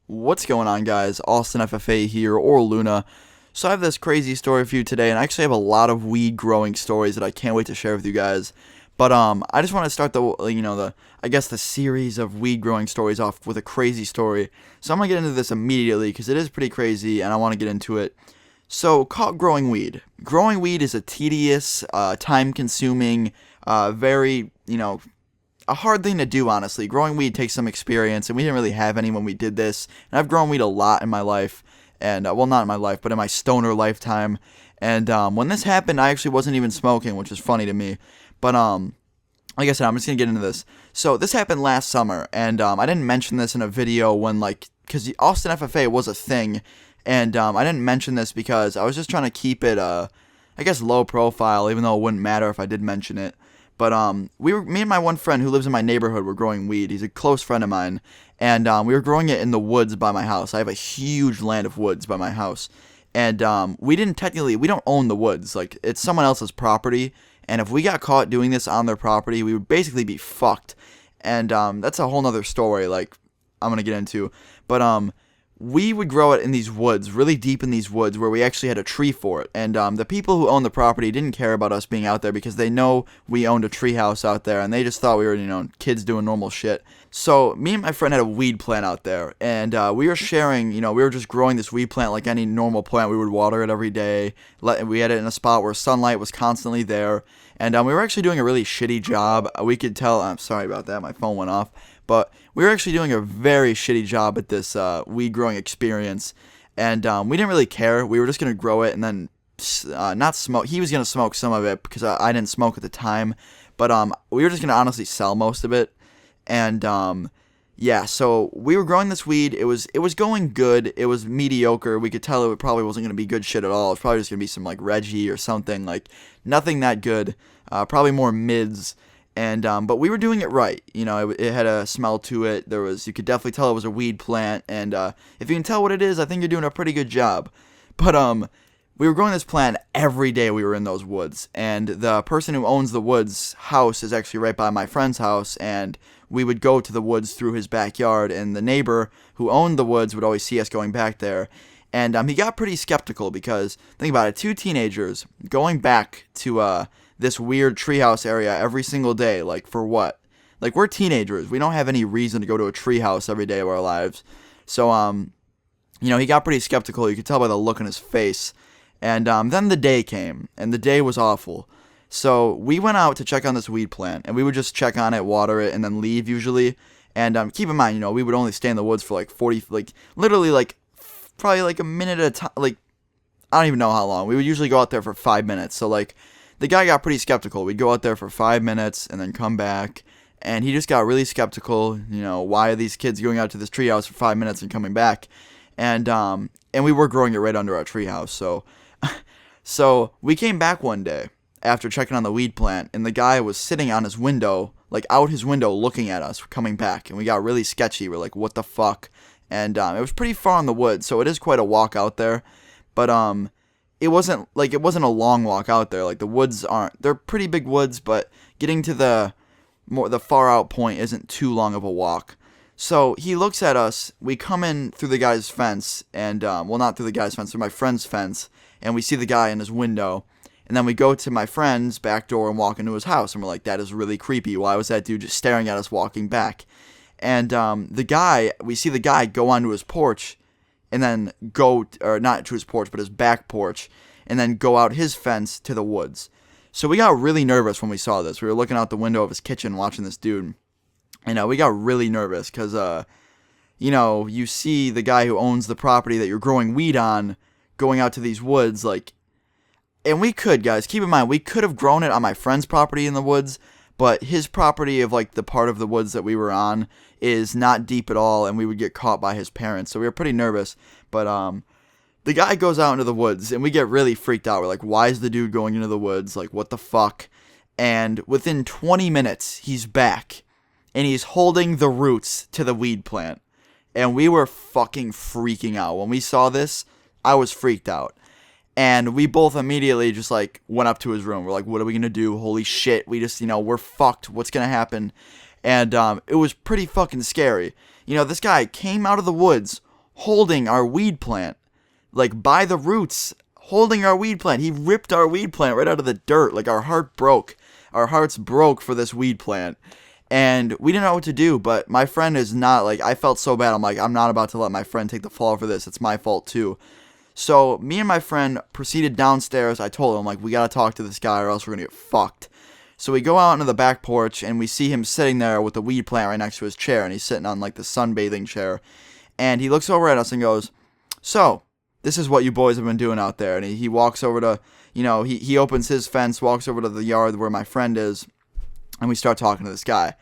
What's going on, guys? Austin FFA here, or Luna. So I have this crazy story for you today, and I actually have a lot of weed growing stories that I can't wait to share with you guys. But I just want to start the series of weed growing stories off with a crazy story. So I'm gonna get into this immediately because it is pretty crazy, and I want to get into it. So, caught growing weed. Growing weed is a tedious, time-consuming, very a hard thing to do, honestly. Growing weed takes some experience, and we didn't really have any when we did this. And I've grown weed a lot in my life, and well, not in my life, but in my stoner lifetime. And when this happened, I actually wasn't even smoking, which is funny to me. But like I said, I'm just gonna get into this. So this happened last summer, and I didn't mention this in a video because Austin FFA was a thing, and I didn't mention this because I was just trying to keep it, I guess, low profile, even though it wouldn't matter if I did mention it. But me and my one friend who lives in my neighborhood were growing weed. He's a close friend of mine, and we were growing it in the woods by my house. I have a huge land of woods by my house, and we don't own the woods. Like, it's someone else's property, and if we got caught doing this on their property, we would basically be fucked. And that's a whole nother story. Like, I'm gonna get into, but we would grow it in these woods, really deep in these woods, where we actually had a tree for it. And the people who owned the property didn't care about us being out there because they know we owned a tree house out there, and they just thought we were, kids doing normal shit. So me and my friend had a weed plant out there, and we were sharing, we were just growing this weed plant like any normal plant. We would water it every day. We had it in a spot where sunlight was constantly there, and we were actually doing a really shitty job. We could tell. I'm sorry about that. My phone went off. But we were actually doing a very shitty job at this weed growing experience, and we didn't really care. We were just gonna grow it and then not smoke. He was gonna smoke some of it because I didn't smoke at the time, but we were just gonna honestly sell most of it. And yeah, so we were growing this weed. It was going good. It was mediocre. We could tell it probably wasn't gonna be good shit at all. It was probably just gonna be some like Reggie or something, like nothing that good. Probably more mids. And but we were doing it right. It had a smell to it. You could definitely tell it was a weed plant. And if you can tell what it is, I think you're doing a pretty good job. But we were growing this plant every day. We were in those woods, and the person who owns the woods house is actually right by my friend's house. And we would go to the woods through his backyard, and the neighbor who owned the woods would always see us going back there. And he got pretty skeptical because, think about it, two teenagers going back to this weird treehouse area every single day, like, for what? Like, we're teenagers. We don't have any reason to go to a treehouse every day of our lives. So, he got pretty skeptical. You could tell by the look on his face. And then the day came, and the day was awful. So we went out to check on this weed plant, and we would just check on it, water it, and then leave usually. And keep in mind, we would only stay in the woods for like 40, literally probably like a minute at a time. Like, I don't even know how long. We would usually go out there for 5 minutes. So like, the guy got pretty skeptical. We'd go out there for 5 minutes and then come back, and he just got really skeptical. Why are these kids going out to this treehouse for 5 minutes and coming back? And we were growing it right under our treehouse. So we came back one day after checking on the weed plant, and the guy was sitting on his window, like out his window, looking at us coming back, and we got really sketchy. We're like, what the fuck? And it was pretty far in the woods, so it is quite a walk out there, but it wasn't a long walk out there. Like, the woods they're pretty big woods, but getting to the far out point isn't too long of a walk. So he looks at us. We come in through the guy's fence, and well, not through the guy's fence, through my friend's fence, and we see the guy in his window. And then we go to my friend's back door and walk into his house, and we're like, that is really creepy. Why was that dude just staring at us walking back? And we see the guy go onto his porch, and then or not to his porch, but his back porch, and then go out his fence to the woods. So we got really nervous when we saw this. We were looking out the window of his kitchen watching this dude, and we got really nervous because, you see the guy who owns the property that you're growing weed on going out to these woods, like, and we could, guys, keep in mind, we could have grown it on my friend's property in the woods, but his property of, like, the part of the woods that we were on is not deep at all, and we would get caught by his parents, so we were pretty nervous. But the guy goes out into the woods, and we get really freaked out. We're like, why is the dude going into the woods? Like, what the fuck? And within 20 minutes, he's back, and he's holding the roots to the weed plant, and we were fucking freaking out. When we saw this, I was freaked out. And we both immediately just, like, went up to his room. We're like, what are we going to do? Holy shit. We just, we're fucked. What's going to happen? And it was pretty fucking scary. This guy came out of the woods holding our weed plant, like by the roots, holding our weed plant. He ripped our weed plant right out of the dirt. Like, our heart broke. Our hearts broke for this weed plant. And we didn't know what to do, but my friend is not, like, I felt so bad. I'm like, I'm not about to let my friend take the fall for this. It's my fault too. So me and my friend proceeded downstairs. I told him, like, we gotta talk to this guy or else we're gonna get fucked. So we go out into the back porch and we see him sitting there with the weed plant right next to his chair, and he's sitting on, like, the sunbathing chair. And he looks over at us and goes, "So, this is what you boys have been doing out there." And he walks over to, he opens his fence, walks over to the yard where my friend is, and we start talking to this guy.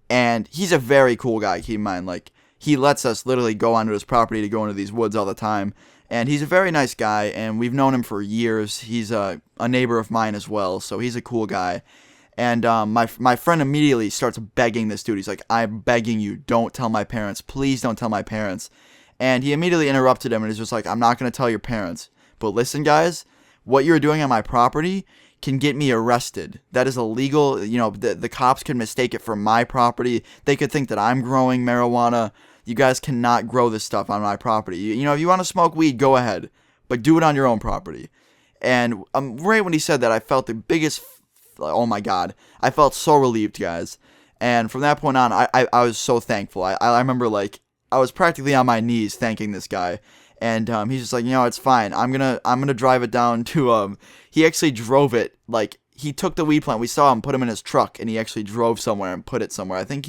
And he's a very cool guy, keep in mind. Like, he lets us literally go onto his property to go into these woods all the time. And he's a very nice guy, and we've known him for years. He's a neighbor of mine as well, so he's a cool guy. And my friend immediately starts begging this dude. He's like, "I'm begging you, don't tell my parents. Please don't tell my parents." And he immediately interrupted him and is just like, "I'm not going to tell your parents. But listen, guys, what you're doing on my property can get me arrested. That is illegal. The cops could mistake it for my property. They could think that I'm growing marijuana. You guys cannot grow this stuff on my property. If you want to smoke weed, go ahead. But do it on your own property." And right when he said that, I felt the biggest, oh my God. I felt so relieved, guys. And from that point on, I was so thankful. I remember, like, I was practically on my knees thanking this guy. And he's just like, "It's fine. I'm gonna drive it down to He actually drove it. Like, he took the weed plant. We saw him put him in his truck, and he actually drove somewhere and put it somewhere. I think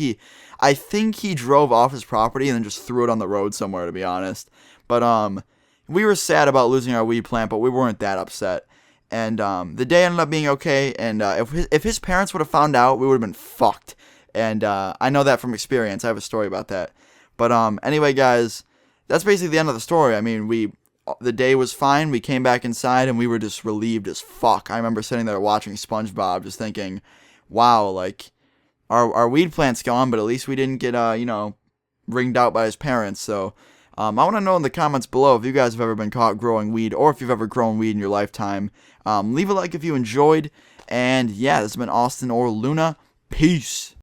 he drove off his property and then just threw it on the road somewhere, to be honest. But we were sad about losing our weed plant, but we weren't that upset. And the day ended up being okay. And if his parents would have found out, we would have been fucked. And I know that from experience. I have a story about that. But anyway, guys, that's basically the end of the story. I mean, the day was fine. We came back inside, and we were just relieved as fuck. I remember sitting there watching SpongeBob, just thinking, wow, like, our weed plant's gone, but at least we didn't get, ringed out by his parents. So I want to know in the comments below if you guys have ever been caught growing weed, or if you've ever grown weed in your lifetime. Leave a like if you enjoyed. And yeah, this has been Austin or Luna. Peace.